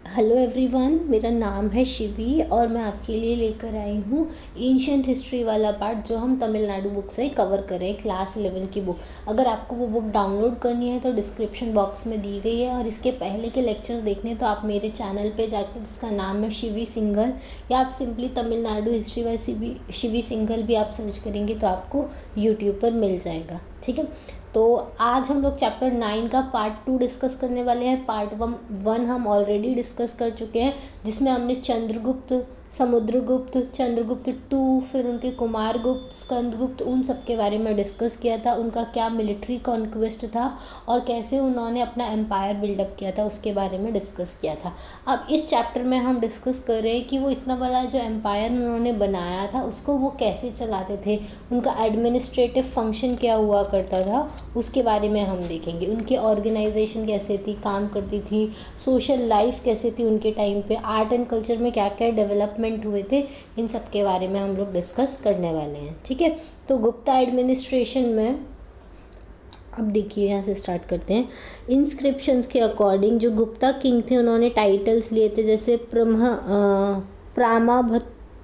Hello everyone, मेरा नाम है शिवी और मैं आपके लिए लेकर आई हूँ एंशियंट हिस्ट्री वाला पार्ट जो हम तमिलनाडु बुक से कवर करें, क्लास 11 की बुक। अगर आपको वो बुक डाउनलोड करनी है तो डिस्क्रिप्शन बॉक्स में दी गई है, और इसके पहले के लेक्चर्स देखने तो आप मेरे चैनल पे जाकर, जिसका नाम है शिवी सिंघल, या आप simply Tamil Nadu history by Shivi Singhal भी आप सर्च करेंगे तो आपको यूट्यूब पर मिल जाएगा। ठीक है, तो आज हम लोग चैप्टर 9 का पार्ट 2 डिस्कस करने वाले हैं। पार्ट 1 हम ऑलरेडी डिस्कस कर चुके हैं, जिसमें हमने चंद्रगुप्त, समुद्रगुप्त, चंद्रगुप्त 2, फिर उनके कुमारगुप्त, स्कंदगुप्त, उन सब के बारे में डिस्कस किया था। उनका क्या मिलिट्री कॉन्क्वेस्ट था और कैसे उन्होंने अपना एम्पायर बिल्डअप किया था, उसके बारे में डिस्कस किया था। अब इस चैप्टर में हम डिस्कस कर रहे हैं कि वो इतना बड़ा जो एम्पायर उन्होंने बनाया था उसको वो कैसे चलाते थे, उनका एडमिनिस्ट्रेटिव फंक्शन क्या हुआ करता था, उसके बारे में हम देखेंगे। उनकी ऑर्गेनाइजेशन कैसे थी, काम करती थी, सोशल लाइफ कैसे थी उनके टाइम पे, आर्ट एंड कल्चर में क्या क्या डेवलपमेंट हुए थे, इन सब के बारे में हम लोग डिस्कस करने वाले हैं। ठीक है, तो गुप्ता एडमिनिस्ट्रेशन में अब देखिए, यहाँ से स्टार्ट करते हैं। इंस्क्रिप्शंस के अकॉर्डिंग जो गुप्ता किंग थे उन्होंने टाइटल्स लिए थे, जैसे प्रामा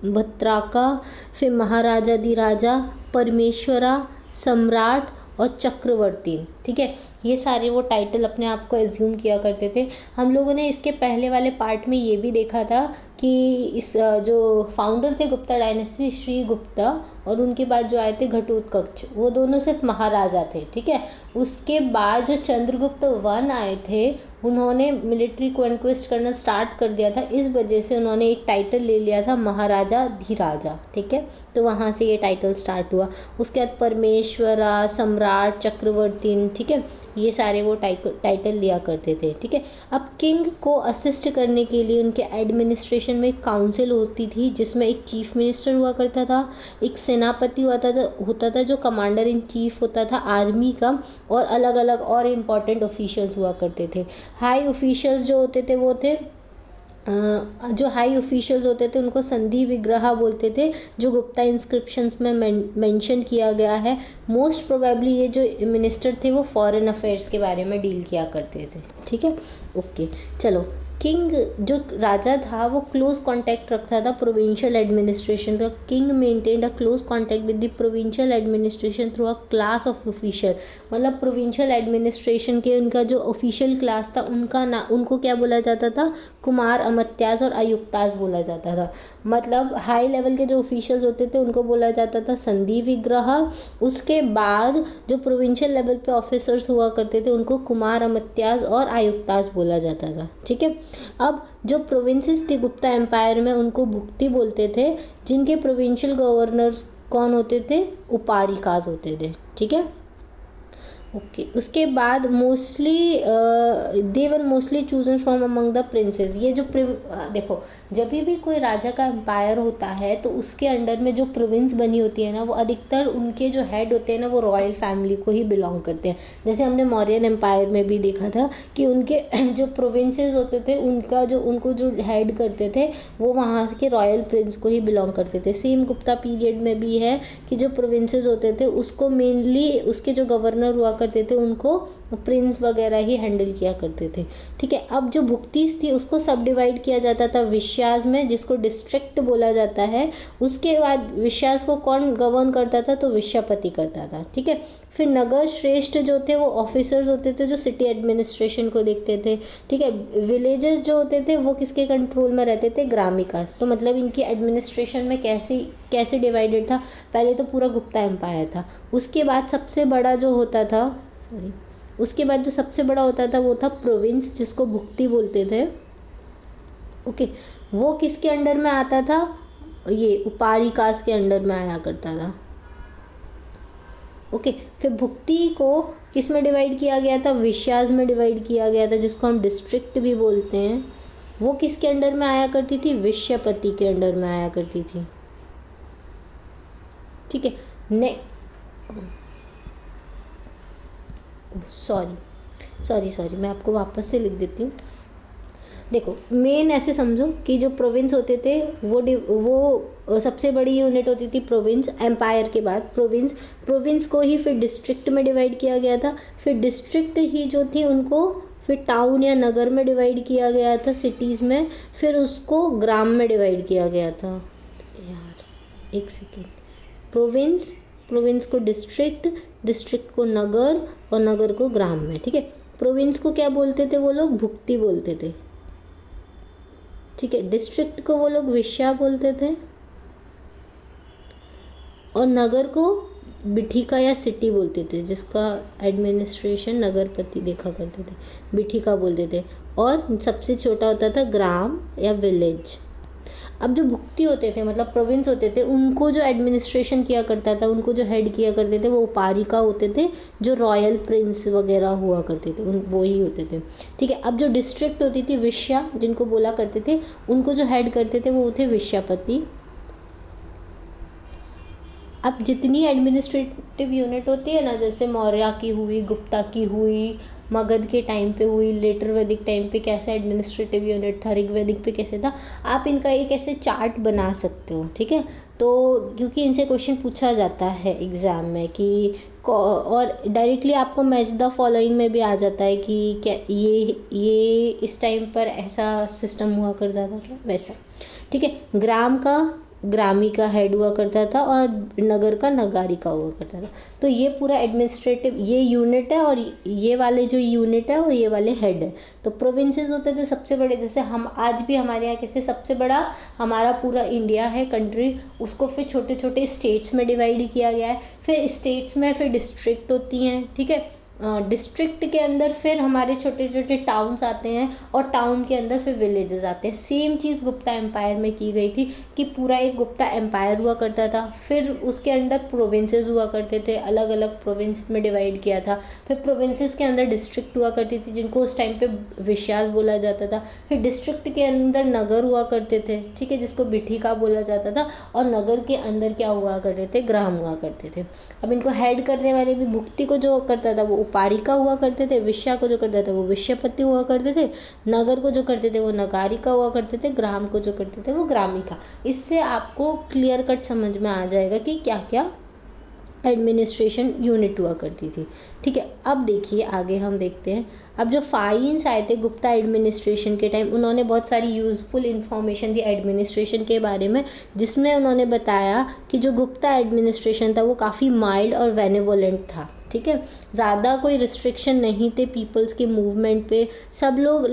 भत्राका, फिर महाराजा दी राजा, परमेश्वरा, सम्राट और चक्रवर्ती। ठीक है, ये सारे वो टाइटल अपने आप को एज्यूम किया करते थे। हम लोगों ने इसके पहले वाले पार्ट में ये भी देखा था कि इस जो फाउंडर थे गुप्ता डायनेस्टी, श्री गुप्ता, और उनके बाद जो आए थे घटोत्कच, वो दोनों सिर्फ महाराजा थे। ठीक है, उसके बाद जो चंद्रगुप्त 1 आए थे उन्होंने मिलिट्री कॉन्क्वेस्ट करना स्टार्ट कर दिया था, इस वजह से उन्होंने एक टाइटल ले लिया था महाराजा धीराजा। ठीक है, तो वहाँ से ये टाइटल स्टार्ट हुआ। उसके बाद परमेश्वरा, सम्राट, चक्रवर्ती, ठीक है, ये सारे वो टाइटल लिया करते थे। ठीक है, अब किंग को असिस्ट करने के लिए उनके एडमिनिस्ट्रेशन में एक काउंसिल होती थी, जिसमें एक चीफ मिनिस्टर हुआ करता था, एक सेनापति होता था जो कमांडर इन चीफ होता था आर्मी का, और अलग अलग और इम्पॉर्टेंट ऑफिशियल्स हुआ करते थे। हाई ऑफिशियल्स जो होते थे वो थे जो हाई ऑफिशियल्स होते थे उनको संधि विग्रह बोलते थे, जो गुप्ता इंस्क्रिप्शंस में मेंशन किया गया है। मोस्ट प्रोबेबली ये जो मिनिस्टर थे वो फॉरेन अफेयर्स के बारे में डील किया करते थे। ठीक है, ओके, चलो। किंग जो राजा था वो क्लोज कांटेक्ट रखता था प्रोविंशियल एडमिनिस्ट्रेशन का। King maintained a close contact with the provincial administration through a class of official. मतलब प्रोविंशियल एडमिनिस्ट्रेशन के उनका जो ऑफिशियल क्लास था उनको क्या बोला जाता था, कुमार, अमात्यास और आयुक्तास बोला जाता था। मतलब हाई लेवल के जो ऑफिशियल्स होते थे उनको बोला जाता था संधि विग्रह। उसके बाद जो प्रोविंशियल लेवल पे ऑफिसर्स हुआ करते थे उनको कुमार, अमात्यास और आयुक्तास बोला जाता था। ठीक है, अब जो प्रोविंसेस थी गुप्ता एम्पायर में उनको भुक्ति बोलते थे, जिनके प्रोविंशियल गवर्नर्स कौन होते थे, उपारिकाज होते थे। ठीक है, ओके, उसके बाद mostly they were mostly chosen from among the princess. ये जो देखो, जब भी कोई राजा का एम्पायर होता है तो उसके अंडर में जो प्रोविंस बनी होती है ना, वो अधिकतर उनके जो हेड होते हैं ना वो रॉयल फैमिली को ही बिलोंग करते हैं। जैसे हमने मौर्यन एम्पायर में भी देखा था कि उनके जो प्रोविंसेस होते थे उनको जो हेड करते थे वो वहाँ के रॉयल प्रिंस को ही बिलोंग करते थे। सेम गुप्ता पीरियड में भी है कि जो प्रोविंसेस होते थे उसको मेनली उसके जो गवर्नर हुआ करते थे उनको प्रिंस वगैरह ही हैंडल किया करते थे। ठीक है, अब जो भुक्तीस थी उसको सब डिवाइड किया जाता था विश्यास में, जिसको डिस्ट्रिक्ट बोला जाता है। उसके बाद विश्यास को कौन गवर्न करता था, तो विश्यापति करता था। ठीक है, फिर नगर श्रेष्ठ जो थे वो ऑफिसर्स होते थे जो सिटी एडमिनिस्ट्रेशन को देखते थे। ठीक है, विलेजेस जो होते थे वो किसके कंट्रोल में रहते थे, ग्रामिकास। तो मतलब इनकी एडमिनिस्ट्रेशन में कैसे डिवाइडेड था, पहले तो पूरा गुप्ता एम्पायर था। उसके बाद सबसे बड़ा जो होता था वो था प्रोविंस, जिसको भुक्ति बोलते थे। ओके, वो किसके अंडर में आता था, ये उपारिकास के अंडर में आया करता था। ओके, फिर भुक्ति को किस में डिवाइड किया गया था, विश्यास में डिवाइड किया गया था, जिसको हम डिस्ट्रिक्ट भी बोलते हैं। वो किसके अंडर में आया करती थी, विश्यापति के अंडर में आया करती थी। ठीक है, सॉरी मैं आपको वापस से लिख देती हूँ। देखो, मेन ऐसे समझो कि जो प्रोविंस होते थे वो सबसे बड़ी यूनिट होती थी प्रोविंस। एम्पायर के बाद प्रोविंस को ही फिर डिस्ट्रिक्ट में डिवाइड किया गया था। फिर डिस्ट्रिक्ट ही जो थी उनको फिर टाउन या नगर में डिवाइड किया गया था, सिटीज़ में, फिर उसको ग्राम में डिवाइड किया गया था। यार एक सेकेंड, प्रोविंस को डिस्ट्रिक्ट, डिस्ट्रिक्ट को नगर और नगर को ग्राम में, ठीक है। प्रोविंस को क्या बोलते थे वो लोग? भुक्ति बोलते थे, ठीक है। डिस्ट्रिक्ट को वो लोग विश्या बोलते थे और नगर को बिठिका या सिटी बोलते थे, जिसका एडमिनिस्ट्रेशन नगरपति देखा करते थे, बिठिका बोलते थे। और सबसे छोटा होता था ग्राम या विलेज। अब जो भुक्ति होते थे मतलब प्रोविंस होते थे, उनको जो एडमिनिस्ट्रेशन किया करता था, उनको जो हेड किया करते थे वो उपारिका होते थे, जो रॉयल प्रिंस वगैरह हुआ करते थे उन वो ही होते थे, ठीक है। अब जो डिस्ट्रिक्ट होती थी विश्या, जिनको बोला करते थे, उनको जो हेड करते थे वो थे विश्यापति। अब जितनी एडमिनिस्ट्रेटिव यूनिट होती है ना, जैसे मौर्य की हुई, गुप्ता की हुई, मगध के टाइम पे हुई, लेटर वैदिक टाइम पे कैसा एडमिनिस्ट्रेटिव यूनिट था, ऋग्वैदिक पे कैसे था, आप इनका एक ऐसे चार्ट बना सकते हो, ठीक है। तो क्योंकि इनसे क्वेश्चन पूछा जाता है एग्ज़ाम में कि और डायरेक्टली आपको मैच द फॉलोइंग में भी आ जाता है कि क्या ये इस टाइम पर ऐसा सिस्टम हुआ करता था क्या, वैसा, ठीक है। ग्राम का ग्रामी का हेड हुआ करता था और नगर का नगारी का हुआ करता था। तो ये पूरा एडमिनिस्ट्रेटिव ये यूनिट है और ये वाले जो यूनिट है और ये वाले हेड है। तो प्रोविंसेस होते थे सबसे बड़े, जैसे हम आज भी हमारे यहाँ कैसे सबसे बड़ा हमारा पूरा इंडिया है कंट्री, उसको फिर छोटे छोटे स्टेट्स में डिवाइड किया गया है। फिर स्टेट्स में फिर डिस्ट्रिक्ट होती हैं, ठीक है। डिस्ट्रिक्ट के अंदर फिर हमारे छोटे छोटे टाउन्स आते हैं और टाउन के अंदर फिर विलेजेस आते हैं। सेम चीज़ गुप्ता एम्पायर में की गई थी कि पूरा एक गुप्ता एम्पायर हुआ करता था, फिर उसके अंदर प्रोविंसेस हुआ करते थे, अलग अलग प्रोविंस में डिवाइड किया था। फिर प्रोविंसेस के अंदर डिस्ट्रिक्ट हुआ करती थी, जिनको उस टाइम पे विश्यास बोला जाता था। फिर डिस्ट्रिक्ट के अंदर नगर हुआ करते थे, ठीक है, जिसको बिठिका बोला जाता था। और नगर के अंदर क्या हुआ करते थे, ग्राम हुआ करते थे। अब इनको हेड करने वाले भी भुक्ति को जो करता था वो उपारिका हुआ करते थे, विश्या को जो करता था वो विश्यपति हुआ करते थे, नगर को जो करते थे वो नगारिका हुआ करते थे, ग्राम को जो करते थे वो ग्रामिका। इससे आपको क्लियर कट समझ में आ जाएगा कि क्या क्या एडमिनिस्ट्रेशन यूनिट हुआ करती थी, ठीक है। अब देखिए आगे हम देखते हैं। अब जो फाइन्स आए थे गुप्ता एडमिनिस्ट्रेशन के टाइम, उन्होंने बहुत सारी यूज़फुल इन्फॉर्मेशन दी एडमिनिस्ट्रेशन के बारे में, जिसमें उन्होंने बताया कि जो गुप्ता एडमिनिस्ट्रेशन था वो काफ़ी माइल्ड और बेनेवोलेंट था, ठीक है। ज़्यादा कोई रिस्ट्रिक्शन नहीं थे पीपल्स के मूवमेंट पे, सब लोग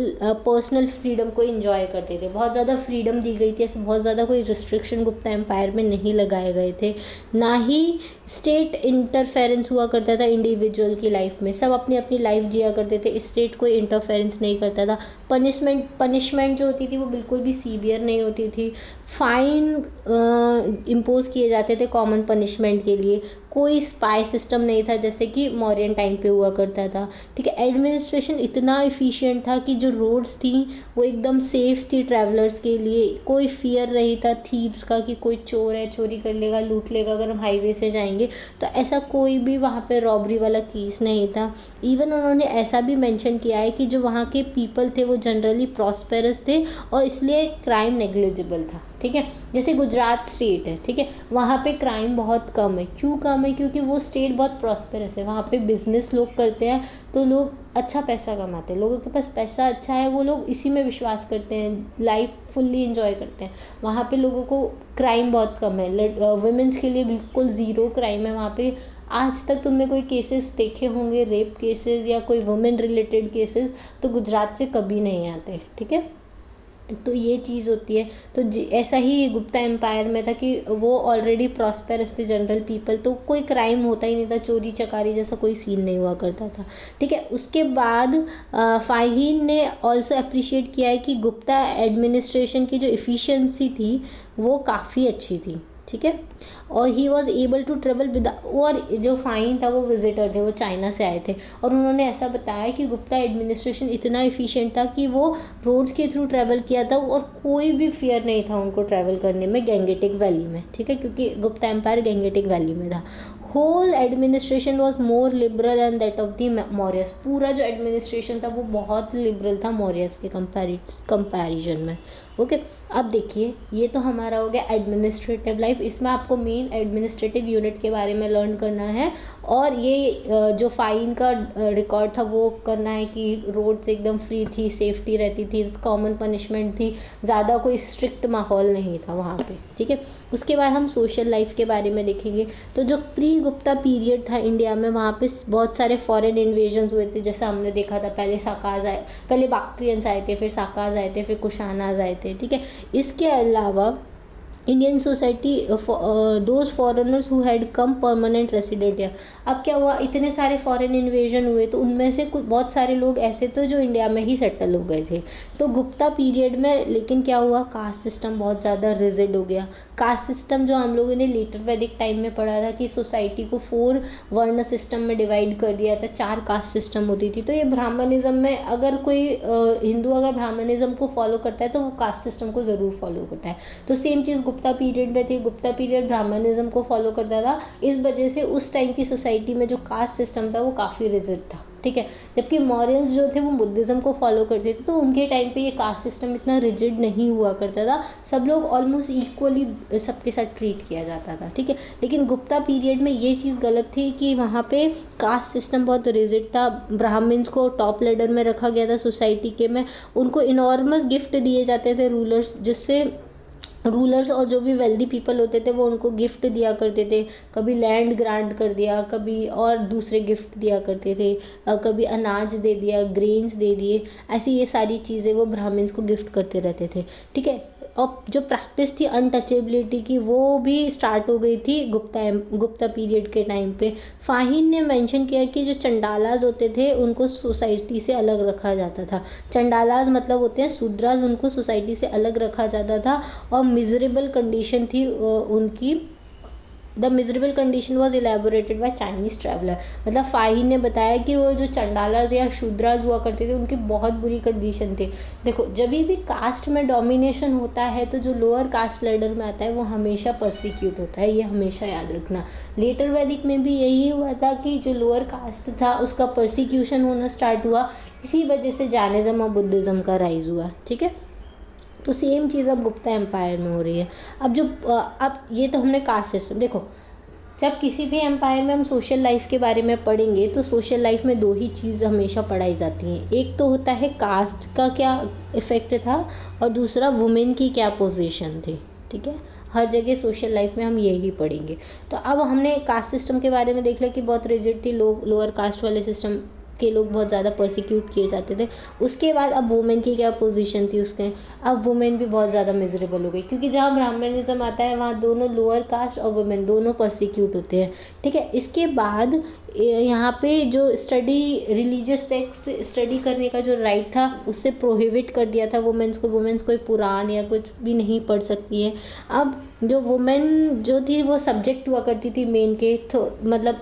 पर्सनल फ्रीडम को एंजॉय करते थे, बहुत ज़्यादा फ्रीडम दी गई थी, ऐसे बहुत ज़्यादा कोई रिस्ट्रिक्शन गुप्ता एम्पायर में नहीं लगाए गए थे। ना ही स्टेट इंटरफेरेंस हुआ करता था इंडिविजुअल की लाइफ में, सब अपनी अपनी लाइफ जिया करते थे, स्टेट कोई इंटरफेरेंस नहीं करता था। पनिशमेंट जो होती थी वो बिल्कुल भी सीवियर नहीं होती थी। फाइन इम्पोज किए जाते थे कॉमन पनिशमेंट के लिए, कोई स्पाई सिस्टम नहीं था जैसे कि मौर्यन टाइम पे हुआ करता था, ठीक है। एडमिनिस्ट्रेशन इतना इफ़िशिएंट था कि जो रोड्स थी वो एकदम सेफ़ थी ट्रैवलर्स के लिए, कोई फियर नहीं था थीव्स का कि कोई चोर है चोरी कर लेगा लूट लेगा। अगर हम हाईवे से जाएंगे तो ऐसा कोई भी वहाँ पे रॉबरी वाला केस नहीं था। इवन उन्होंने ऐसा भी मेंशन किया है कि जो वहाँ के पीपल थे वो जनरली प्रॉस्पेरस थे और इसलिए क्राइम नेग्लिजिबल था, ठीक है। जैसे गुजरात स्टेट है, ठीक है, वहाँ पे क्राइम बहुत कम है। क्यों कम है? क्योंकि वो स्टेट बहुत प्रॉस्पेरस है, वहाँ पे बिजनेस लोग करते हैं तो लोग अच्छा पैसा कमाते हैं, लोगों के पास पैसा अच्छा है, वो लोग इसी में विश्वास करते हैं, लाइफ फुल्ली एंजॉय करते हैं। वहाँ पे लोगों को क्राइम बहुत कम है, वुमेन्स के लिए बिल्कुल ज़ीरो क्राइम है वहाँ पे। आज तक तुमने कोई केसेस देखे होंगे रेप केसेस या कोई वुमेन रिलेटेड केसेस, तो गुजरात से कभी नहीं आते, ठीक है। तो ये चीज़ होती है। तो ऐसा ही गुप्ता एम्पायर में था कि वो ऑलरेडी प्रॉस्पेरस थे जनरल पीपल, तो कोई क्राइम होता ही नहीं था, चोरी चकारी जैसा कोई सीन नहीं हुआ करता था, ठीक है। उसके बाद फाहीन ने ऑल्सो अप्रिशिएट किया है कि गुप्ता एडमिनिस्ट्रेशन की जो इफ़िशियंसी थी वो काफ़ी अच्छी थी, ठीक है। और he was able to travel with, और जो फाइन था वो विजिटर थे, वो चाइना से आए थे, और उन्होंने ऐसा बताया कि गुप्ता एडमिनिस्ट्रेशन इतना इफ़िशिएंट था कि वो रोड्स के थ्रू ट्रैवल किया था और कोई भी फियर नहीं था उनको ट्रैवल करने में गैंगेटिक वैली में, ठीक है, क्योंकि गुप्ता एम्पायर गैंगेटिक वैली में था। Whole administration was more liberal and that of the Mauryas. पूरा जो एडमिनिस्ट्रेशन था वो बहुत लिबरल था मौर्यस के कंपैरिजन में। ओके, अब देखिए ये तो हमारा हो गया एडमिनिस्ट्रेटिव लाइफ। इसमें आपको मेन एडमिनिस्ट्रेटिव यूनिट के बारे में लर्न करना है, और ये जो फाइन का रिकॉर्ड था वो करना है कि रोड्स एकदम फ्री थी, सेफ्टी रहती थी, कॉमन पनिशमेंट थी, ज़्यादा कोई स्ट्रिक्ट माहौल नहीं था वहाँ पे। ठीक है, उसके बाद हम सोशल लाइफ के बारे में देखेंगे। तो जो प्री गुप्ता पीरियड था इंडिया में, वहाँ पे बहुत सारे फॉरेन इन्वेजन्स हुए थे, जैसे हमने देखा था पहले साकाज आए, पहले बाक्ट्रियंस आए थे, फिर साकाज आए थे, फिर कुशानाज आए थे। ठीक है, इसके अलावा Indian society those foreigners who had come permanent resident here. अब क्या हुआ, इतने सारे फॉरेन इन्वेजन हुए तो उनमें से कुछ बहुत सारे लोग ऐसे थे जो इंडिया में ही सेटल हो गए थे। तो गुप्ता पीरियड में लेकिन क्या हुआ, कास्ट सिस्टम बहुत ज़्यादा रिजिड हो गया। कास्ट सिस्टम जो हम लोगों ने लेटर वैदिक टाइम में पढ़ा था कि सोसाइटी को 4 वर्ण सिस्टम में डिवाइड कर दिया था, 4 कास्ट सिस्टम होती थी। तो ये ब्राह्मणिज्म में अगर कोई हिंदू अगर ब्राह्मणिज्म को फॉलो करता है तो वो कास्ट सिस्टम को ज़रूर फॉलो करता है। तो सेम चीज़ गुप्ता पीरियड में थी। गुप्ता पीरियड ब्राह्मणिज्म को फॉलो करता था, इस वजह से उस टाइम की सोसाइटी में जो कास्ट सिस्टम था वो काफ़ी रिजिड था। ठीक है, जबकि मौर्यंस जो थे वो बुद्धिज़्म को फॉलो करते थे, तो उनके टाइम पे ये कास्ट सिस्टम इतना रिजिड नहीं हुआ करता था, सब लोग ऑलमोस्ट इक्वली सबके साथ ट्रीट किया जाता था। ठीक है, लेकिन गुप्ता पीरियड में ये चीज़ गलत थी कि वहाँ पे कास्ट सिस्टम बहुत रिजिड था। ब्राह्मण्स को टॉप लेडर में रखा गया था सोसाइटी के में, उनको इनॉर्मस गिफ्ट दिए जाते थे रूलर्स, जिससे रूलर्स और जो भी वेल्दी पीपल होते थे वो उनको गिफ्ट दिया करते थे। कभी लैंड ग्रांट कर दिया, कभी और दूसरे गिफ्ट दिया करते थे, कभी अनाज दे दिया, ग्रेन्स दे दिए, ऐसी ये सारी चीज़ें वो ब्राह्मण्स को गिफ्ट करते रहते थे। ठीक है, और जो प्रैक्टिस थी अनटचेबिलिटी की वो भी स्टार्ट हो गई थी गुप्ता पीरियड के टाइम पे। फाहिन ने मेंशन किया कि जो चंडालाज होते थे उनको सोसाइटी से अलग रखा जाता था। चंडालाज मतलब होते हैं शूद्राज, उनको सोसाइटी से अलग रखा जाता था, और मिजरेबल कंडीशन थी उनकी। The miserable condition was elaborated by Chinese traveller. मतलब फाहिन ने बताया कि वो जो चंडालाज या शूद्राज हुआ करते थे उनकी बहुत बुरी कंडीशन थी। देखो, जब भी कास्ट में डोमिनेशन होता है तो जो लोअर कास्ट लेडर में आता है वो हमेशा परसिक्यूट होता है, ये हमेशा याद रखना। लेटर वैदिक में भी यही हुआ था कि जो लोअर कास्ट था उसका परसिक्यूशन होना स्टार्ट हुआ, इसी वजह से जैनिज्म और बुद्धिज़्म का राइज हुआ। ठीक है, तो सेम चीज़ अब गुप्ता एम्पायर में हो रही है। अब ये तो हमने कास्ट सिस्टम। देखो, जब किसी भी एम्पायर में हम सोशल लाइफ के बारे में पढ़ेंगे तो सोशल लाइफ में 2 ही चीज़ हमेशा पढ़ाई जाती हैं। एक तो होता है कास्ट का क्या इफ़ेक्ट था, और दूसरा वुमेन की क्या पोजीशन थी। ठीक है, हर जगह सोशल लाइफ में हम यही पढ़ेंगे। तो अब हमने कास्ट सिस्टम के बारे में देख लिया कि बहुत रिजिड थी, लोअर कास्ट वाले सिस्टम के लोग बहुत ज़्यादा परसिक्यूट किए जाते थे। उसके बाद अब वुमेन की क्या पोजीशन थी उसके, अब वुमेन भी बहुत ज़्यादा मिजरेबल हो गई, क्योंकि जहाँ ब्राह्मणिज्म आता है वहाँ दोनों लोअर कास्ट और वुमेन दोनों परसिक्यूट होते हैं। ठीक है, इसके बाद यहाँ पे जो रिलीजियस टेक्स्ट स्टडी करने का जो राइट था उससे प्रोहिबिट कर दिया था वुमेन्स को कोई पुराण या कुछ भी नहीं पढ़ सकती है। अब जो वुमेन जो थी वो सब्जेक्ट हुआ करती थी मेन के, मतलब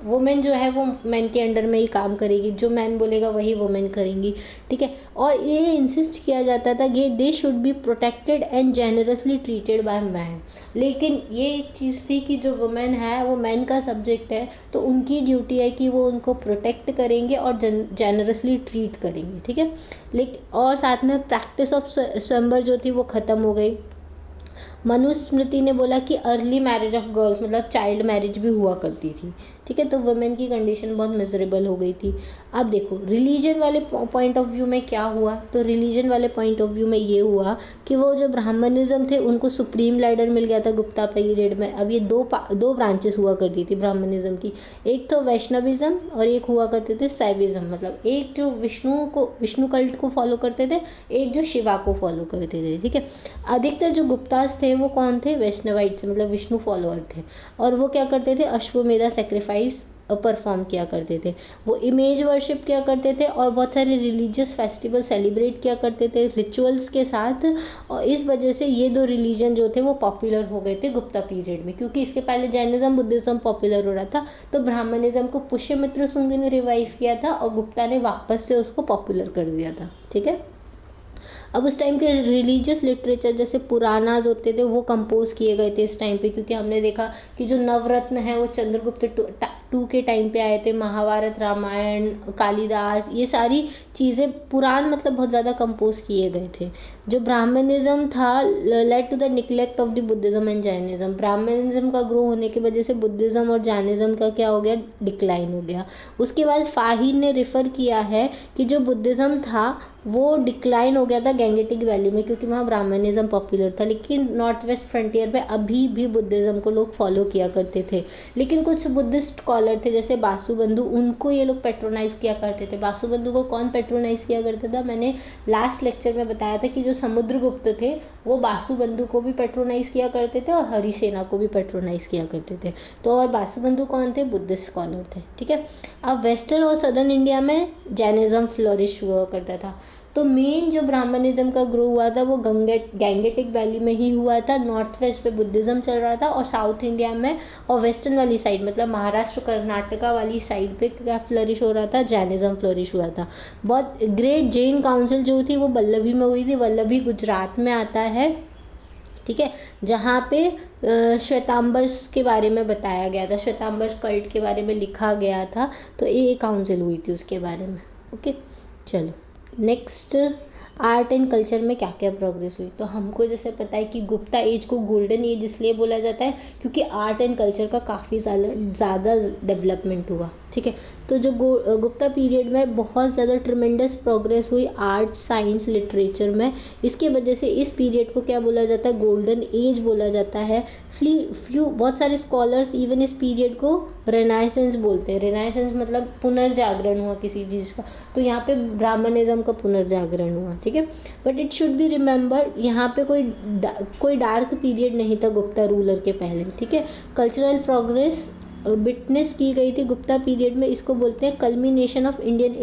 वुमेन जो है वो मैन के अंडर में ही काम करेगी, जो मैन बोलेगा वही वुमेन करेंगी। ठीक है, और ये इंसिस्ट किया जाता था कि they should be protected and generously treated by man. लेकिन ये एक चीज़ थी कि जो वुमेन है वो मैन का सब्जेक्ट है, तो उनकी ड्यूटी है कि वो उनको प्रोटेक्ट करेंगे और जेनरसली ट्रीट करेंगे। ठीक है, लेकिन और साथ में प्रैक्टिस ऑफ स्वयंवर जो थी वो ख़त्म हो गई। मनुस्मृति ने बोला कि अर्ली मैरिज ऑफ गर्ल्स मतलब चाइल्ड मैरिज भी हुआ करती थी। ठीक है, तो वुमेन की कंडीशन बहुत मिजरेबल हो गई थी। अब देखो रिलीजन वाले पॉइंट ऑफ व्यू में क्या हुआ, तो रिलीजन वाले पॉइंट ऑफ व्यू में ये हुआ कि वो जो ब्राह्मणिज्म थे उनको सुप्रीम लीडर मिल गया था गुप्ता पीरियड में। अब ये दो ब्रांचेस हुआ करती थी ब्राह्मणिज्म की, एक तो वैष्णविज्म और एक हुआ करते थे शैविज्म। मतलब एक जो विष्णु कल्ट को फॉलो करते थे, एक जो शिवा को फॉलो करते थे। ठीक है, अधिकतर जो गुप्तास थे वो कौन थे, वैष्णवाइट्स मतलब विष्णु फॉलोअर थे, और वो क्या करते थे अश्वमेधा सेक्रीफाइस परफॉर्म किया करते थे। वो इमेज वर्शिप किया करते थे और बहुत सारे रिलीजियस फेस्टिवल सेलिब्रेट किया करते थे रिचुअल्स के साथ। और इस वजह से ये 2 रिलीजन जो थे वो पॉपुलर हो गए थे गुप्ता पीरियड में, क्योंकि इसके पहले जैनिज्म बुद्धिज्म पॉपुलर हो रहा था, तो ब्राह्मणिज्म को पुष्यमित्र शुंग ने रिवाइव किया था और गुप्ता ने वापस से उसको पॉपुलर कर दिया था। ठीक है, अब उस टाइम के रिलीजियस लिटरेचर जैसे पुराणाज होते थे वो कंपोज किए गए थे इस टाइम पे, क्योंकि हमने देखा कि जो नवरत्न है वो चंद्रगुप्त टू के टाइम पे आए थे। महाभारत, रामायण, कालिदास, ये सारी चीज़ें पुराण मतलब बहुत ज़्यादा कंपोज किए गए थे। जो ब्राह्मणिज्म था led to the neglect of the Buddhism and Jainism. Brahmanism का ग्रो होने की वजह से बुद्धिज्म और जैनिज्म का क्या हो गया, डिक्लाइन हो गया। उसके बाद फाहिन ने रिफ़र किया है कि जो बुद्धिज्म था वो डिक्लाइन हो गया था गैंगेटिक वैली में, क्योंकि वहाँ ब्राह्मणिज्म पॉपुलर था। लेकिन नॉर्थ वेस्ट फ्रंटियर पे अभी भी बुद्धिज्म को लोग फॉलो किया करते थे। लेकिन कुछ बुद्धिस्ट स्कॉलर थे जैसे बासुबंधु, उनको ये लोग पेट्रोनाइज किया करते थे। बासुबंधु को कौन पेट्रोनाइज किया करता था, मैंने लास्ट लेक्चर में बताया था कि जो समुद्रगुप्त थे वो बासुबंधु को भी पेट्रोनाइज किया करते थे और हरिसेना को भी पेट्रोनाइज किया करते थे। तो और बासुबंधु कौन थे, बुद्धिस्ट स्कॉलर थे। ठीक है, अब वेस्टर्न और सदर्न इंडिया में जैनिज्म फ्लोरिश हुआ करता था। तो मेन जो ब्राह्मणिज्म का ग्रो हुआ था वो गैंगेटिक वैली में ही हुआ था। नॉर्थ वेस्ट पे बुद्धिज्म चल रहा था और साउथ इंडिया में और वेस्टर्न वाली साइड मतलब महाराष्ट्र कर्नाटका वाली साइड पे क्या फ्लरिश हो रहा था, जैनिज्म फ्लरिश हुआ था। बहुत ग्रेट जैन काउंसिल जो थी वो वल्लभी में हुई थी। वल्लभी गुजरात में आता है, ठीक है, जहाँ पे श्वेतांबर्स के बारे में बताया गया था, श्वेतांबर कल्ट के बारे में लिखा गया था। तो ये काउंसिल हुई थी उसके बारे में। ओके, चलो नेक्स्ट, आर्ट एंड कल्चर में क्या क्या प्रोग्रेस हुई। तो हमको जैसे पता है कि गुप्ता एज को गोल्डन एज इसलिए बोला जाता है क्योंकि आर्ट एंड कल्चर का काफ़ी ज़्यादा डेवलपमेंट हुआ। ठीक है, तो जो गुप्ता पीरियड में बहुत ज़्यादा ट्रिमेंडस प्रोग्रेस हुई आर्ट, साइंस, लिटरेचर में। इसके वजह से इस पीरियड को क्या बोला जाता है, गोल्डन एज बोला जाता है। बहुत सारे स्कॉलर्स इवन इस पीरियड को रेनाइसेंस बोलते हैं। रेनाइसेंस मतलब पुनर्जागरण हुआ किसी चीज़ का, तो यहाँ पे ब्राह्मणिज्म का पुनर्जागरण हुआ। ठीक है, but it should be remember यहाँ पे कोई डार्क पीरियड नहीं था गुप्ता रूलर के पहले। ठीक है, कल्चरल प्रोग्रेस विटनेस की गई थी गुप्ता पीरियड में। इसको बोलते हैं culmination of Indian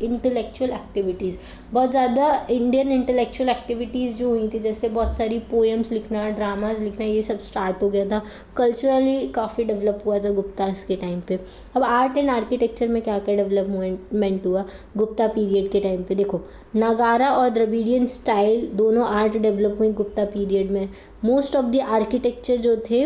intellectual activities. बहुत ज़्यादा इंडियन इंटेलेक्चुअल एक्टिविटीज़ जो हुई थी, जैसे बहुत सारी पोएम्स लिखना, ड्रामाज लिखना, ये सब स्टार्ट हो गया था। कल्चरली काफ़ी डेवलप हुआ था गुप्ता के टाइम पे। अब आर्ट एंड आर्किटेक्चर में क्या क्या डेवलपमेंट हुआ गुप्ता पीरियड के टाइम पे, देखो नागारा और द्रविडियन स्टाइल दोनों आर्ट डेवलप हुई गुप्ता पीरियड में। मोस्ट ऑफ द आर्किटेक्चर जो थे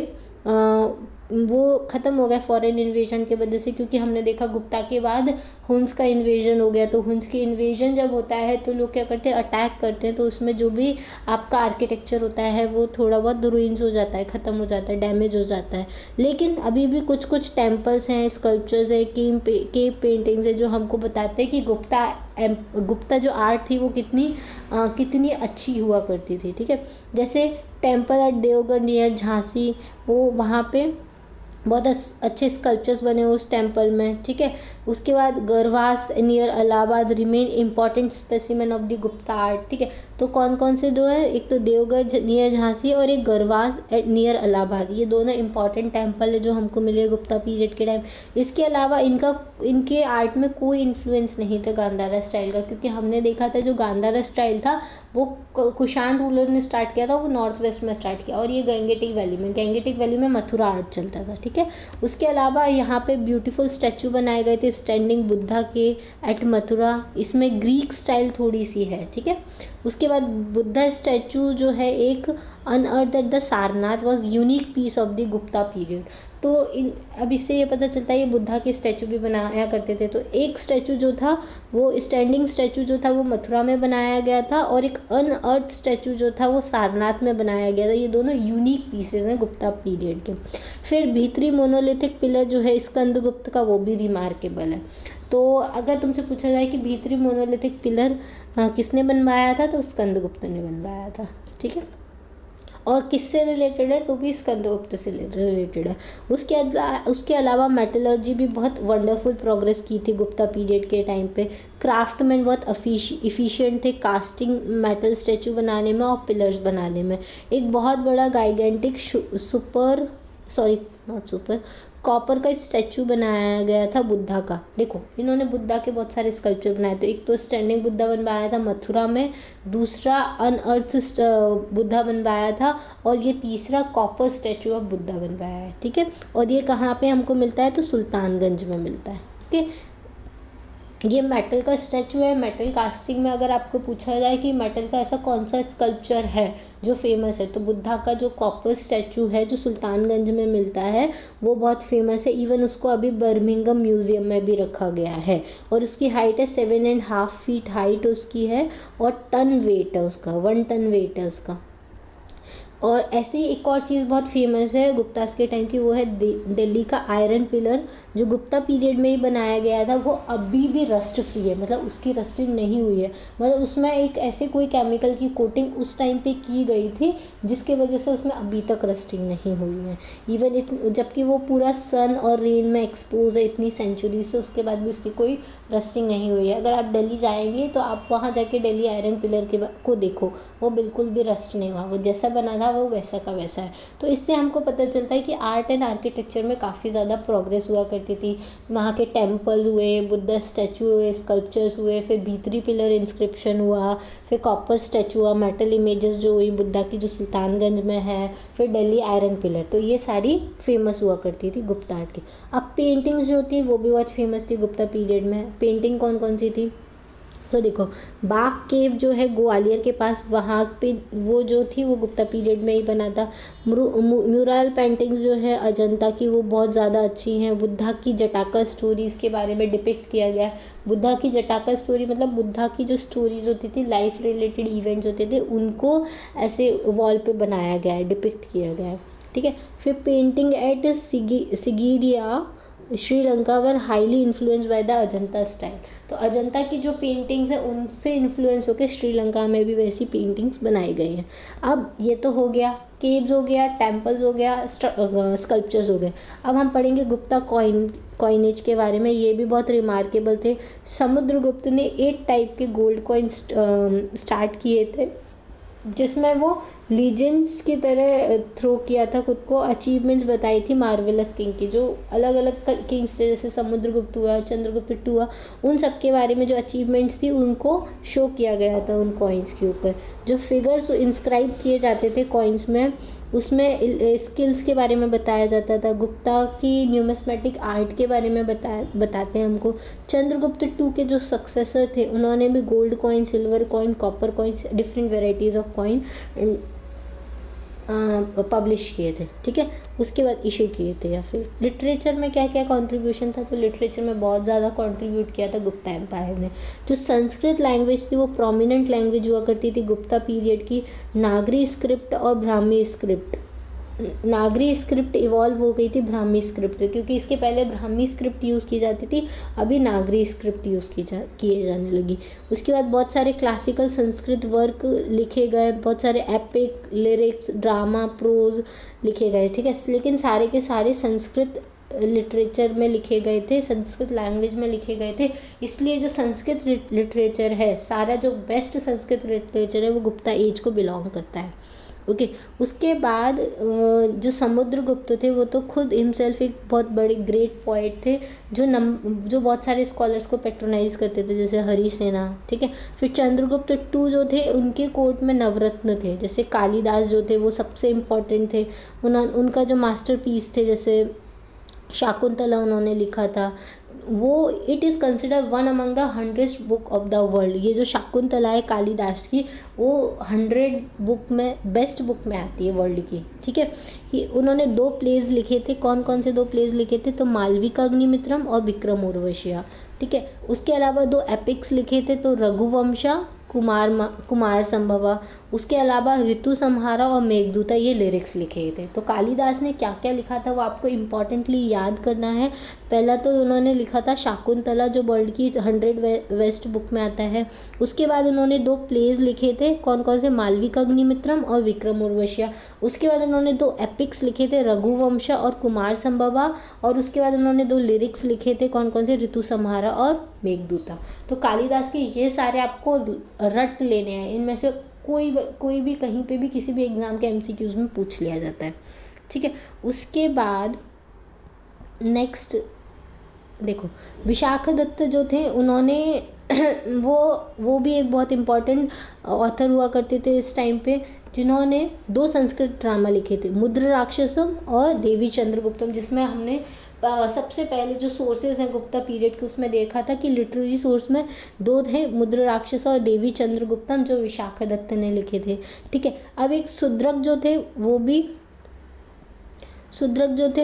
वो ख़त्म हो गया फॉरेन इन्वेजन के वजह से, क्योंकि हमने देखा गुप्ता के बाद हुन्स का इन्वेजन हो गया। तो हुन्स की इन्वेजन जब होता है तो लोग क्या करते हैं, अटैक करते हैं। तो उसमें जो भी आपका आर्किटेक्चर होता है वो थोड़ा बहुत रुइंस हो जाता है, ख़त्म हो जाता है, डैमेज हो जाता है। लेकिन अभी भी कुछ कुछ टेम्पल्स हैं, स्कल्पचर्स हैं, केव पेंटिंग्स है जो हमको बताते हैं कि गुप्ता जो आर्ट थी वो कितनी अच्छी हुआ करती थी। ठीक है, जैसे temple at Deogarh near Jhansi, वो वहाँ पे बहुत अच्छे स्कल्पचर्स बने उस टेम्पल में। ठीक है, उसके बाद गरवास near Allahabad remain important specimen of the Gupta art. ठीक है, तो कौन कौन से दो है, एक तो देवगढ़ नियर झांसी और एक गरवास नियर इलाहाबाद। ये दोनों इंपॉर्टेंट टेम्पल है जो हमको मिले गुप्ता पीरियड के टाइम। इसके अलावा इनके आर्ट में कोई इन्फ्लुएंस नहीं था गांधारा स्टाइल का, क्योंकि हमने देखा था जो गांधारा स्टाइल था वो कुषाण रूलर ने स्टार्ट किया था, वो नॉर्थ वेस्ट में स्टार्ट किया। और ये गैंगेटिक वैली में मथुरा आर्ट चलता था। ठीक है, उसके अलावा यहाँ पे ब्यूटीफुल स्टैचू बनाए गए थे स्टैंडिंग बुद्धा के एट मथुरा। इसमें ग्रीक स्टाइल थोड़ी सी है। ठीक है, उसके बाद बुद्धा स्टैचू जो है एक unearth at the Sarnath was unique piece of the Gupta period. तो अब इससे ये पता चलता है ये बुद्धा के स्टैचू भी बनाया करते थे। तो एक स्टैचू जो था वो स्टैंडिंग स्टैचू जो था वो मथुरा में बनाया गया था और एक अनअर्थ स्टैचू जो था वो सारनाथ में बनाया गया था। ये दोनों यूनिक पीसेज हैं गुप्ता पीरियड के। फिर भीतरी मोनोलिथिक पिलर जो है स्कंदगुप्त का वो भी रिमार्केबल है। तो अगर तुमसे पूछा जाए कि भीतरी मोनोलिथिक पिलर किसने बनवाया था, तो स्कंदगुप्त ने बनवाया था। ठीक है, और किससे रिलेटेड है, तो भी स्कंदगुप्त से रिलेटेड है। उसके अलावा मेटलर्जी भी बहुत वंडरफुल प्रोग्रेस की थी गुप्ता पीरियड के टाइम पे। क्राफ्टमैन बहुत इफ़िशिएंट थे कास्टिंग मेटल स्टैचू बनाने में और पिलर्स बनाने में। एक बहुत बड़ा गाइगेंटिक कॉपर का स्टैचू बनाया गया था बुद्धा का। देखो इन्होंने बुद्धा के बहुत सारे स्कल्पचर बनाए। तो एक तो स्टैंडिंग बुद्धा बनवाया था मथुरा में, दूसरा अनअर्थ बुद्धा बनवाया था, और ये तीसरा कॉपर स्टैचू ऑफ बुद्धा बनवाया है। ठीक है, और ये कहाँ पे हमको मिलता है, तो सुल्तानगंज में मिलता है। ठीक है, ये मेटल का स्टैचू है। मेटल कास्टिंग में अगर आपको पूछा जाए कि मेटल का ऐसा कौन सा स्कल्पचर है जो फेमस है, तो बुद्धा का जो कॉपर स्टैचू है जो सुल्तानगंज में मिलता है वो बहुत फेमस है। इवन उसको अभी बर्मिंघम म्यूजियम में भी रखा गया है, और उसकी हाइट है 7.5 फीट हाइट उसकी है, और टन वेट है उसका, 1 टन वेट है उसका। और ऐसे ही एक और चीज़ बहुत फेमस है गुप्तास के टाइम की, वो है दिल्ली का आयरन पिलर, जो गुप्ता पीरियड में ही बनाया गया था। वो अभी भी रस्ट फ्री है, मतलब उसकी रस्टिंग नहीं हुई है, मतलब उसमें एक ऐसे कोई केमिकल की कोटिंग उस टाइम पे की गई थी जिसके वजह से उसमें अभी तक रस्टिंग नहीं हुई है। इवन जबकि वो पूरा सन और रेन में एक्सपोज है इतनी सेंचुरी से, उसके बाद भी उसकी कोई रस्टिंग नहीं हुई है। अगर आप दिल्ली जाएंगे तो आप वहाँ जाके दिल्ली आयरन पिलर को देखो, वो बिल्कुल भी रस्ट नहीं हुआ, वो जैसा बना था वो वैसा का वैसा है। तो इससे हमको पता चलता है कि आर्ट एंड आर्किटेक्चर में काफ़ी ज़्यादा प्रोग्रेस हुआ करती थी। वहाँ के टेम्पल हुए, बुद्धा स्टैचू हुए, स्कल्पचर्स हुए, फिर भीतरी पिलर इंस्क्रिप्शन हुआ, फिर कॉपर स्टैचू हुआ, मेटल इमेजेस जो हुई बुद्धा की जो सुल्तानगंज में है, फिर दिल्ली आयरन पिलर। तो ये सारी फेमस हुआ करती थी गुप्ता आर्ट की। अब पेंटिंग्स जो थी वो भी बहुत फेमस थी गुप्ता पीरियड में। पेंटिंग कौन कौन सी थी, तो देखो बाग केव जो है ग्वालियर के पास, वहाँ पे वो जो थी वो गुप्ता पीरियड में ही बना था। म्यूरल पेंटिंग्स जो है अजंता की वो बहुत ज़्यादा अच्छी हैं। बुद्धा की जटाका स्टोरीज़ के बारे में डिपिक्ट किया गया है। बुद्धा की जटाका स्टोरी मतलब बुद्धा की जो स्टोरीज होती थी, लाइफ रिलेटेड इवेंट्स होते थे, उनको ऐसे वॉल पे बनाया गया है, डिपिक्ट किया गया है, ठीक है। फिर painting at Sigiriya Sri Lanka were highly influence by the Ajanta style. तो अजंता की जो पेंटिंग्स है उनसे इन्फ्लुएंस होकर श्रीलंका में भी वैसी पेंटिंग्स बनाई गई हैं। अब ये तो हो गया, केव्स हो गया, टेम्पल्स हो गया, स्कल्पचर्स हो गए। अब हम पढ़ेंगे गुप्ता कॉइनेज के बारे में। ये भी बहुत रिमार्केबल थे। समुद्रगुप्त ने 8 टाइप के गोल्ड कॉइन स्टार्ट किए थे, जिसमें वो लीजेंड्स की तरह थ्रो किया था खुद को। अचीवमेंट्स बताई थी मार्वेलस किंग की, जो अलग अलग किंग्स थे, जैसे समुद्रगुप्त हुआ, चंद्रगुप्त हुआ, उन सब के बारे में जो अचीवमेंट्स थी उनको शो किया गया था उन कॉइन्स के ऊपर। जो फिगर्स इंस्क्राइब किए जाते थे कॉइन्स में, उसमें स्किल्स के बारे में बताया जाता था। गुप्ता की न्यूमिस्मेटिक आर्ट के बारे में बताते हैं हमको। चंद्रगुप्त 2 के जो सक्सेसर थे उन्होंने भी gold coin, silver coin, copper coins, different varieties of coin publish किए थे, ठीक है। उसके बाद इशू किए थे। या फिर लिटरेचर में क्या क्या कंट्रीब्यूशन था, तो लिटरेचर में बहुत ज़्यादा कंट्रीब्यूट किया था गुप्ता एम्पायर ने। जो संस्कृत लैंग्वेज थी वो प्रोमिनेंट लैंग्वेज हुआ करती थी गुप्ता पीरियड की। नागरी स्क्रिप्ट और ब्राह्मी स्क्रिप्ट, नागरी स्क्रिप्ट इवॉल्व हो गई थी ब्राह्मी स्क्रिप्ट से, क्योंकि इसके पहले ब्राह्मी स्क्रिप्ट यूज़ की जाती थी, अभी नागरी स्क्रिप्ट यूज़ किए जाने लगी। उसके बाद बहुत सारे क्लासिकल संस्कृत वर्क लिखे गए, बहुत सारे एपिक, लिरिक्स, ड्रामा, प्रोज लिखे गए, ठीक है। लेकिन सारे के सारे संस्कृत लिटरेचर में लिखे गए थे, संस्कृत लैंग्वेज में लिखे गए थे। इसलिए जो संस्कृत लिटरेचर है, सारा जो बेस्ट संस्कृत लिटरेचर है वो गुप्ता एज को बिलोंग करता है, ओके। उसके बाद जो समुद्रगुप्त थे वो तो खुद हिमसेल्फ एक बहुत बड़े ग्रेट पोइट थे, जो बहुत सारे स्कॉलर्स को पेट्रोनाइज करते थे, जैसे हरिसेना, ठीक है। फिर चंद्रगुप्त 2 जो थे उनके कोर्ट में नवरत्न थे, जैसे कालिदास जो थे वो सबसे इम्पोर्टेंट थे। उनका जो मास्टरपीस थे, जैसे शाकुंतला उन्होंने लिखा था, वो it is consider one among the 100 book of the world. ये जो शाकुंतला है कालिदास की, वो 100 बुक में, बेस्ट बुक में आती है वर्ल्ड की, ठीक है। उन्होंने 2 प्लेज लिखे थे। कौन कौन से 2 प्लेज लिखे थे, तो मालविका अग्निमित्रम और विक्रम उर्वशिया, ठीक है। उसके अलावा 2 एपिक्स लिखे थे, तो रघुवंशा, कुमार संभवा। उसके अलावा ऋतु संहारा और मेघदूता, ये लिरिक्स लिखे थे। तो कालिदास ने क्या क्या लिखा था वो आपको इम्पॉर्टेंटली याद करना है। पहला तो उन्होंने लिखा था शाकुंतला, जो वर्ल्ड की 100 वेस्ट बुक में आता है। उसके बाद उन्होंने 2 प्लेज लिखे थे, कौन कौन से, मालविका अग्निमित्रम और विक्रम उर्वशिया। उसके बाद उन्होंने 2 एपिक्स लिखे थे, रघुवंशा और कुमार संभवा। और उसके बाद उन्होंने 2 लिरिक्स लिखे थे, कौन कौन से, ऋतु संहारा और मेघदूता। तो कालिदास के ये सारे आपको रट लेने हैं, इनमें से कोई भी कहीं पे भी किसी भी एग्ज़ाम के MCQs में पूछ लिया जाता है, ठीक है। उसके बाद नेक्स्ट देखो, विशाखदत्त जो थे उन्होंने वो भी एक बहुत इम्पॉर्टेंट ऑथर हुआ करते थे इस टाइम पे, जिन्होंने 2 संस्कृत ड्रामा लिखे थे, मुद्र राक्षसम और देवी चंद्रगुप्तम, जिसमें हमने सबसे पहले जो सोर्सेज हैं गुप्ता पीरियड के उसमें देखा था कि लिटरेरी सोर्स में दो थे, मुद्र राक्षस और देवी चंद्रगुप्तम, जो विशाखदत्त ने लिखे थे। ठीक है, अब एक शूद्रक जो थे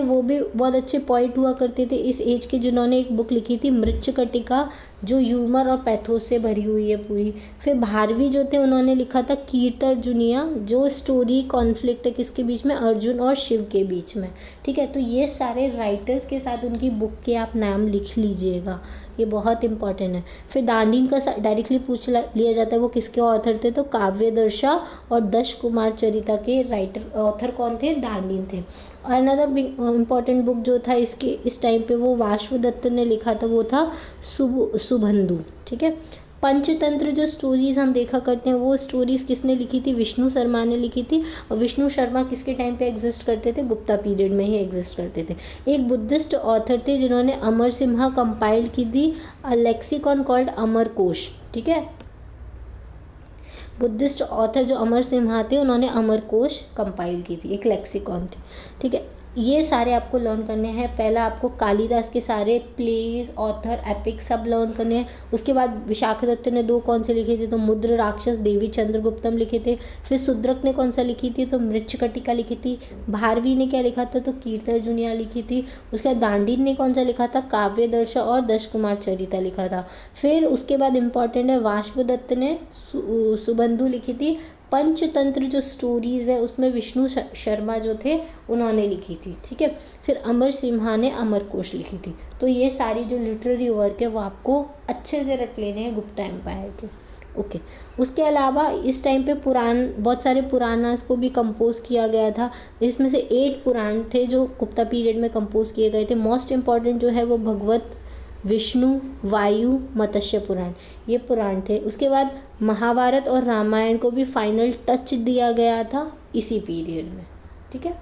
वो भी बहुत अच्छे पोइट हुआ करते थे इस एज के, जिन्होंने एक बुक लिखी थी मृच्छकटिका, जो ह्यूमर और पैथोस से भरी हुई है पूरी। फिर भारवी जो थे उन्होंने लिखा था कीर्तर्जुनिया, जो स्टोरी कॉन्फ्लिक्ट है किसके बीच में, अर्जुन और शिव के बीच में। ठीक है, तो ये सारे राइटर्स के साथ उनकी बुक के आप नाम लिख लीजिएगा, ये बहुत इंपॉर्टेंट है। फिर दांडीन का डायरेक्टली पूछ लिया जाता है वो किसके ऑथर थे, तो काव्यदर्शा और दश कुमार चरिता के राइटर ऑथर कौन थे, दांडीन थे। और अनदर इम्पॉर्टेंट बुक जो था इसके इस टाइम पे वो वाष्पदत्त ने लिखा था, वो था सुबंधु। ठीक है, पंचतंत्र जो स्टोरीज हम देखा करते हैं वो स्टोरीज किसने लिखी थी, विष्णु शर्मा ने लिखी थी। और विष्णु शर्मा किसके टाइम पे एग्जिस्ट करते थे, गुप्ता पीरियड में ही एग्जिस्ट करते थे। एक बुद्धिस्ट ऑथर थे जिन्होंने अमर सिम्हा कंपाइल की थी अ लेक्सिकॉन कॉल्ड अमरकोश। ठीक है, बुद्धिस्ट ऑथर जो अमर सिम्हा थे उन्होंने अमरकोश कंपाइल की थी, एक लेक्सिकॉन थी। ठीक है, ये सारे आपको लर्न करने हैं। पहला आपको कालिदास के सारे प्लेज, ऑथर, एपिक सब लर्न करने हैं। उसके बाद विशाखदत्त ने दो कौन से लिखे थे, तो मुद्र राक्षस, देवी चंद्रगुप्तम लिखे थे। फिर शूद्रक ने कौन सा लिखी थी, तो मृच्छकटिका लिखी थी। भारवी ने क्या लिखा था, तो कीर्तर्जुनिया लिखी थी। उसके बाद दांडीन ने कौन सा लिखा था, काव्यदर्शा और दश कुमार चरिता लिखा था। फिर उसके बाद इम्पॉर्टेंट है वाष्पदत्त ने सुबंधु लिखी थी। पंचतंत्र जो स्टोरीज है उसमें विष्णु शर्मा जो थे उन्होंने लिखी थी। ठीक है, फिर अमर सिम्हा ने अमरकोश लिखी थी। तो ये सारी जो लिटरेरी वर्क है वो आपको अच्छे से रट लेने हैं गुप्ता एम्पायर के। ओके, उसके अलावा इस टाइम पे बहुत सारे पुराणास को भी कंपोज किया गया था। इसमें से 8 पुराण थे जो गुप्ता पीरियड में कंपोज किए गए थे। मोस्ट इम्पॉर्टेंट जो है वो भगवत, विष्णु, वायु, मत्स्य पुराण, ये पुराण थे। उसके बाद महाभारत और रामायण को भी फाइनल टच दिया गया था इसी पीरियड में। ठीक है,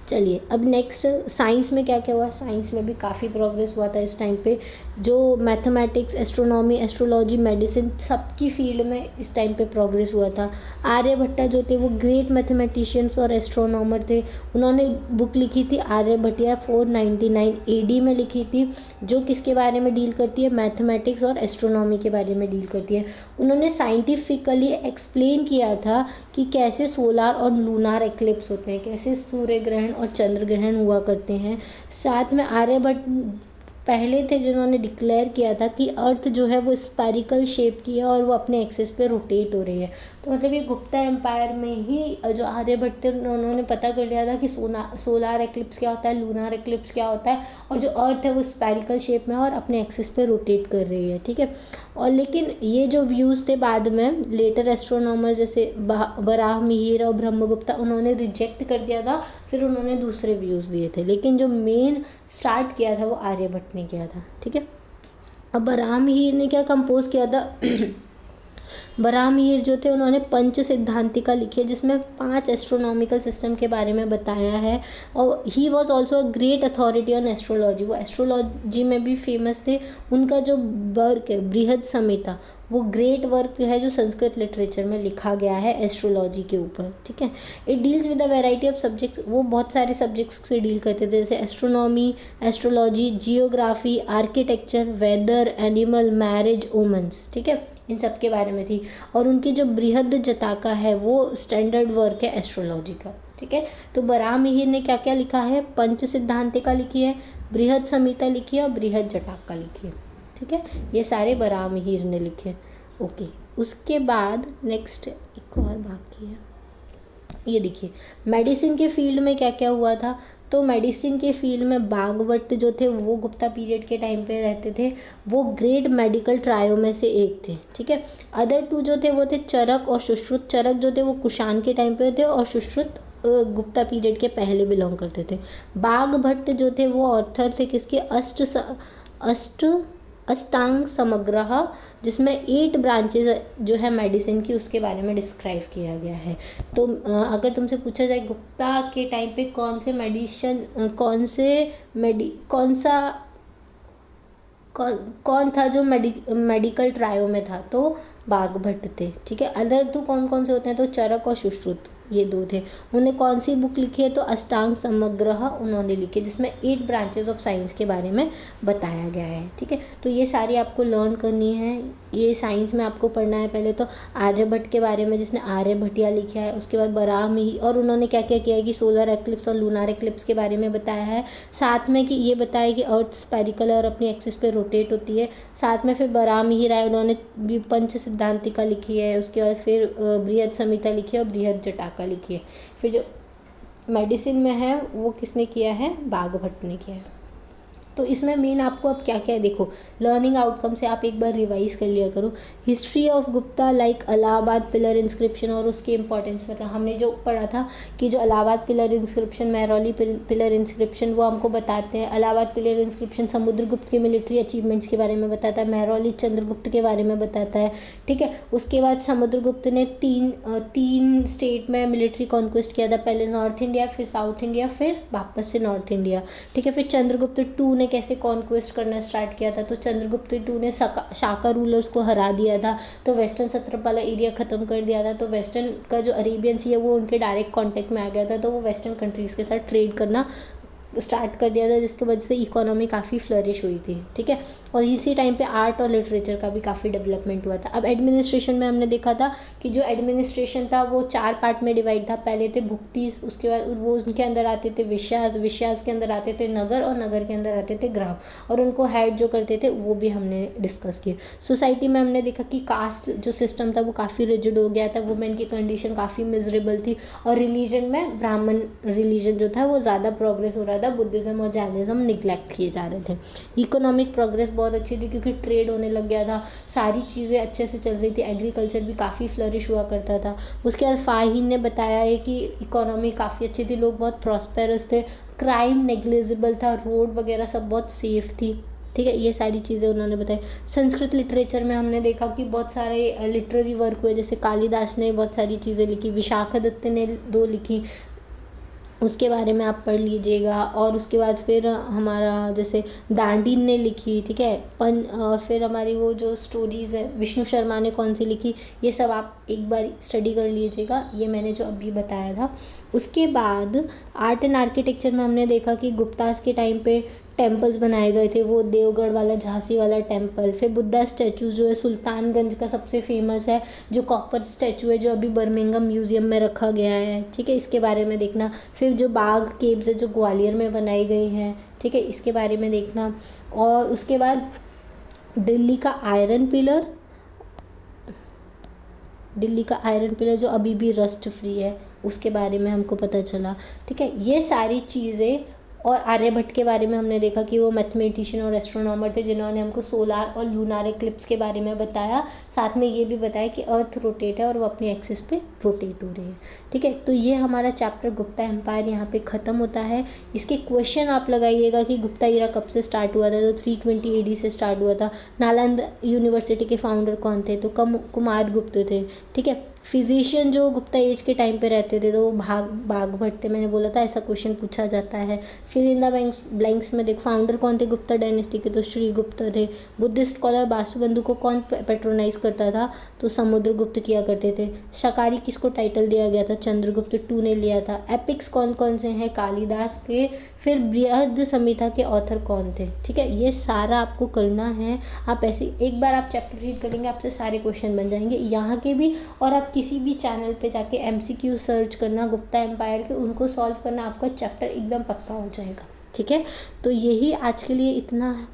चलिए अब नेक्स्ट साइंस में क्या क्या हुआ। साइंस में भी काफ़ी प्रोग्रेस हुआ था इस टाइम पे। जो मैथमेटिक्स, एस्ट्रोनॉमी, एस्ट्रोलॉजी, मेडिसिन, सबकी फील्ड में इस टाइम पे प्रोग्रेस हुआ था। आर्यभट्टा जो थे वो ग्रेट मैथमेटिशियंस और एस्ट्रोनॉमर थे। उन्होंने बुक लिखी थी आर्यभट्टिया 499 AD में लिखी थी, जो किसके बारे में डील करती है, मैथमेटिक्स और एस्ट्रोनॉमी के बारे में डील करती है। उन्होंने साइंटिफिकली एक्सप्लेन किया था कि कैसे सोलार और लूनार एक्लिप्स होते हैं, कैसे सूर्य ग्रहण और चंद्र ग्रहण हुआ करते हैं। साथ में आर्यभट्ट पहले थे जिन्होंने डिक्लेयर किया था कि अर्थ जो है वो स्पेरिकल शेप की है और वो अपने एक्सिस पे रोटेट हो रही है। तो मतलब ये गुप्ता एम्पायर में ही जो आर्यभट्ट थे उन्होंने पता कर लिया था कि सोलार एक्लिप्स क्या होता है, लूनार एक्लिप्स क्या होता है, और जो अर्थ है वो स्पेरिकल शेप में और अपने एक्सिस पे रोटेट कर रही है। ठीक है, और लेकिन ये जो व्यूज़ थे बाद में लेटर एस्ट्रोनॉमर जैसे वराहमिहिर और ब्रह्मगुप्ता उन्होंने रिजेक्ट कर दिया था। फिर उन्होंने दूसरे व्यूज़ दिए थे, लेकिन जो मेन स्टार्ट किया था वो आर्यभट्ट ने किया था। ठीक है, अब वराहमिहिर ने क्या कंपोज किया था वराहमिहिर जो थे उन्होंने पंच सिद्धांतिका लिखी है, जिसमें 5 एस्ट्रोनॉमिकल सिस्टम के बारे में बताया है। और he was also a great authority on astrology, वो एस्ट्रोलॉजी में भी फेमस थे। उनका जो वर्क है बृहद संहिता, वो ग्रेट वर्क है जो संस्कृत लिटरेचर में लिखा गया है एस्ट्रोलॉजी के ऊपर। ठीक है, it deals with a variety of subjects, वो बहुत सारे सब्जेक्ट्स से डील करते थे, जैसे astronomy, astrology, geography, architecture, weather, animal, marriage, omens. ठीक है, इन सब के बारे में थी। और उनकी जो बृहद जटाका है वो स्टैंडर्ड वर्क है एस्ट्रोलॉजी का। ठीक है, तो वराहमिहिर ने क्या क्या लिखा है, पंच सिद्धांतिका लिखी है, बृहद संहिता लिखी है और बृहद जटाका लिखी है। ठीक है, ये सारे वराहमिहिर ने लिखे। ओके, उसके बाद नेक्स्ट एक और बाकी है, ये देखिए मेडिसिन के फील्ड में क्या क्या हुआ था। तो मेडिसिन के फील्ड में बागवट जो थे वो गुप्ता पीरियड के टाइम पे रहते थे, वो ग्रेट मेडिकल ट्रायो में से एक थे। ठीक है, अदर 2 जो थे वो थे चरक और सुश्रुत। चरक जो थे वो कुषाण के टाइम पे थे और सुश्रुत गुप्ता पीरियड के पहले बिलोंग करते थे। बागभट्ट जो थे वो ऑथर थे किसके, अष्टांग समग्रह, जिसमें 8 ब्रांचेज जो है मेडिसिन की उसके बारे में डिस्क्राइब किया गया है। तो अगर तुमसे पूछा जाए गुप्ता के टाइम पे कौन था जो मेडिकल ट्रायो में था, तो बागभट्ट थे। ठीक है, अदर 2 कौन कौन से होते हैं, तो चरक और सुश्रुत। ये 2 थे। उन्होंने कौन सी बुक लिखी है? तो अष्टांग समग्रह उन्होंने लिखी, जिसमें 8 ब्रांचेस ऑफ साइंस के बारे में बताया गया है। ठीक है, तो ये सारी आपको लर्न करनी है। ये साइंस में आपको पढ़ना है। पहले तो आर्यभट्ट के बारे में, जिसने आर्यभट्टिया लिखा है। उसके बाद बराहमिही, और उन्होंने क्या क्या किया है कि सोलर एक्लिप्स और लूनार एक्लिप्स के बारे में बताया है। साथ में कि ये बताया कि अर्थ स्पेरिकल और अपनी एक्सिस पे रोटेट होती है। साथ में फिर बराहमिही राय, उन्होंने भी पंच सिद्धांतिका लिखी है। उसके बाद फिर बृहद संहिता लिखी है और बृहद जटाका लिखी है। फिर जो मेडिसिन में है वो किसने किया है? बाघभट्ट ने किया है। तो इसमें मेन आपको अब क्या क्या है देखो, लर्निंग आउटकम से आप एक बार रिवाइज कर लिया करो। History of Gupta like Allahabad pillar inscription और उसकी इंपॉर्टेंस मतलब हमने जो पढ़ा था कि जो Allahabad pillar inscription, Mehrauli pillar inscription वो हमको बताते हैं। इलाहाबाद पिलर इंस्क्रिप्शन समुद्रगुप्त के मिलिट्री अचीवमेंट्स के बारे में बताता है। मेहरौली चंद्रगुप्त के बारे में बताता है। ठीक है, उसके बाद समुद्रगुप्त ने तीन स्टेट में मिलिट्री कॉन्क्वेस्ट किया था। पहले नॉर्थ इंडिया, फिर साउथ इंडिया, फिर वापस से नॉर्थ इंडिया। ठीक है, फिर चंद्रगुप्त टू कैसे कॉन्क्वेस्ट करना स्टार्ट किया था? तो चंद्रगुप्त टू ने शाका रूलर्स को हरा दिया था, तो वेस्टर्न सत्रपाला एरिया ख़त्म कर दिया था। तो वेस्टर्न का जो अरेबियन सी है वो उनके डायरेक्ट कांटेक्ट में आ गया था, तो वो वेस्टर्न कंट्रीज़ के साथ ट्रेड करना स्टार्ट कर दिया था, जिसकी वजह से इकोनॉमी काफ़ी फ्लरिश हुई थी। ठीक है, और इसी टाइम पे आर्ट और लिटरेचर का भी काफ़ी डेवलपमेंट हुआ था। अब एडमिनिस्ट्रेशन में हमने देखा था कि जो एडमिनिस्ट्रेशन था वो 4 पार्ट में डिवाइड था। पहले थे भुक्ति, उसके बाद वो उनके अंदर आते थे विश्यास, विश्यास के अंदर आते थे नगर, और नगर के अंदर आते थे ग्राम, और उनको हेड जो करते थे वो भी हमने डिस्कस किए। सोसाइटी में हमने देखा कि कास्ट जो सिस्टम था वो काफ़ी रिजिड हो गया था, वुमेन की कंडीशन काफ़ी मिजरेबल थी, और रिलीजन में ब्राह्मण रिलीजन जो था वो ज़्यादा प्रोग्रेस हो रहा था, बुद्धिज़्म और जैनिज़्म निगलेक्ट किए जा रहे थे। इकोनॉमिक प्रोग्रेस बहुत अच्छी थी क्योंकि ट्रेड होने लग गया था, सारी चीज़ें अच्छे से चल रही थी, एग्रीकल्चर भी काफ़ी फ्लरिश हुआ करता था। उसके बाद फाहिन ने बताया है कि इकोनॉमी काफ़ी अच्छी थी, लोग बहुत प्रॉस्पेरस थे, क्राइम नेग्लिजिबल था, रोड वगैरह सब बहुत सेफ थी। ठीक है, ये सारी चीज़ें उन्होंने बताई। संस्कृत लिटरेचर में हमने देखा कि बहुत सारे लिटरेरी वर्क हुए, जैसे कालिदास ने बहुत सारी चीज़ें लिखी, विशाखदत्त ने 2 लिखी, उसके बारे में आप पढ़ लीजिएगा। और उसके बाद फिर हमारा जैसे दांडीन ने लिखी। ठीक है, और फिर हमारी वो जो स्टोरीज़ है विष्णु शर्मा ने कौन सी लिखी, ये सब आप एक बार स्टडी कर लीजिएगा, ये मैंने जो अभी बताया था। उसके बाद आर्ट एंड आर्किटेक्चर में हमने देखा कि गुप्तास के टाइम पे टेम्पल्स बनाए गए थे, वो देवगढ़ वाला, झांसी वाला टेम्पल। फिर बुद्धा स्टैचूज जो है सुल्तानगंज का सबसे फेमस है, जो कॉपर स्टैचू है, जो अभी बर्मिंघम म्यूजियम में रखा गया है। ठीक है, इसके बारे में देखना। फिर जो बाघ केव्स है जो ग्वालियर में बनाई गई हैं, ठीक है, इसके बारे में देखना। और उसके बाद दिल्ली का आयरन पिलर जो अभी भी रस्ट फ्री है, उसके बारे में हमको पता चला। ठीक है, ये सारी चीज़ें। और आर्यभट्ट के बारे में हमने देखा कि वो मैथमेटिशियन और एस्ट्रोनॉमर थे, जिन्होंने हमको सोलार और लूनार एक्लिप्स के बारे में बताया। साथ में ये भी बताया कि अर्थ रोटेट है और वो अपनी एक्सिस पे रोटेट हो रही है। ठीक है, तो ये हमारा चैप्टर गुप्ता एम्पायर यहाँ पे ख़त्म होता है। इसके क्वेश्चन आप लगाइएगा कि गुप्ता ईरा कब से स्टार्ट हुआ था? तो 320 AD से स्टार्ट हुआ था। नालंदा यूनिवर्सिटी के फाउंडर कौन थे? तो कुमार गुप्त थे। ठीक है, फिजिशियन जो गुप्ता एज के टाइम पे रहते थे तो वो बाघभट्ट थे, मैंने बोला था ऐसा क्वेश्चन पूछा जाता है। फिर इन द ब्लैंक्स में देख, फाउंडर कौन थे गुप्ता डायनेस्टी के? तो श्रीगुप्त थे। बुद्धिस्ट स्कॉलर बासुबंधु को कौन पेट्रोनाइज करता था? तो समुद्रगुप्त किया करते थे। शाकाहारी किसको टाइटल दिया गया था? चंद्रगुप्त टू ने लिया था। एपिक्स कौन कौन से हैं? कालिदास के। फिर बृहद संहिता के ऑथर कौन थे? ठीक है, ये सारा आपको करना है। आप ऐसे एक बार आप चैप्टर रीड करेंगे, आपसे सारे क्वेश्चन बन जाएंगे यहाँ के भी, और आप किसी भी चैनल पे जाके MCQ सर्च करना गुप्ता एम्पायर के, उनको सॉल्व करना, आपका चैप्टर एकदम पक्का हो जाएगा। ठीक है, तो यही आज के लिए इतना है,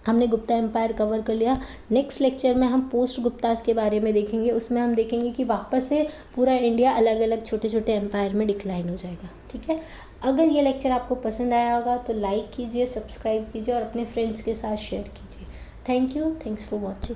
हमने गुप्ता एम्पायर कवर कर लिया। नेक्स्ट लेक्चर में हम पोस्ट गुप्तास के बारे में देखेंगे। उसमें हम देखेंगे कि वापस से पूरा इंडिया अलग अलग छोटे छोटे एम्पायर में डिक्लाइन हो जाएगा। ठीक है, अगर ये लेक्चर आपको पसंद आया होगा तो लाइक कीजिए, सब्सक्राइब कीजिए और अपने फ्रेंड्स के साथ शेयर कीजिए। Thank you, thanks for watching.